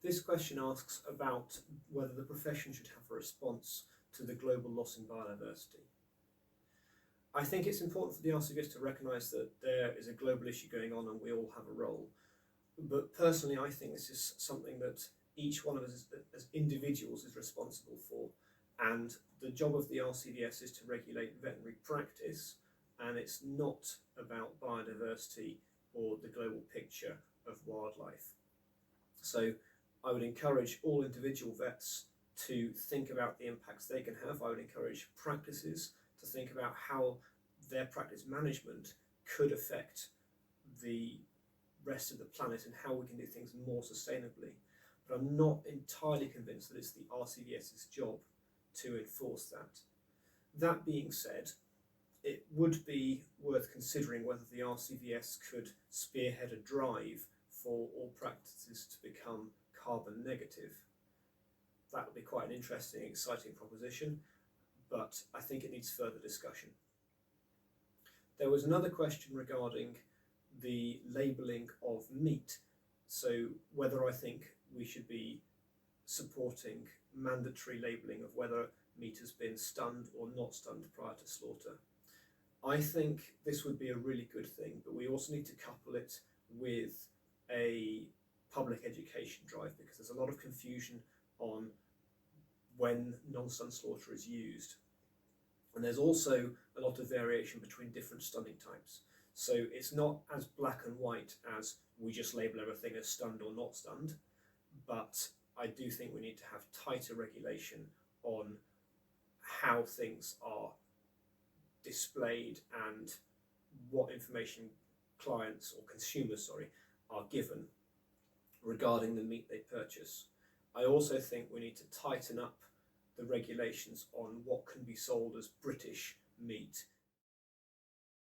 This question asks about whether the profession should have a response to the global loss in biodiversity. I think it's important for the RCVS to recognise that there is a global issue going on and we all have a role. But personally, I think this is something that each one of us as individuals is responsible for. And the job of the RCVS is to regulate veterinary practice, and it's not about biodiversity or the global picture of wildlife. So I would encourage all individual vets to think about the impacts they can have. I would encourage practices to think about how their practice management could affect the rest of the planet and how we can do things more sustainably. But I'm not entirely convinced that it's the RCVS's job to enforce that. That being said, it would be worth considering whether the RCVS could spearhead a drive for all practices to become carbon negative. That would be quite an interesting, exciting proposition, but I think it needs further discussion. There was another question regarding the labelling of meat, so whether I think we should be supporting mandatory labelling of whether meat has been stunned or not stunned prior to slaughter. I think this would be a really good thing, but we also need to couple it with a public education drive, because there's a lot of confusion on when non-stun slaughter is used. And there's also a lot of variation between different stunning types. So it's not as black and white as we just label everything as stunned or not stunned, but I do think we need to have tighter regulation on how things are displayed and what information clients or consumers, are given regarding the meat they purchase. I also think we need to tighten up the regulations on what can be sold as British meat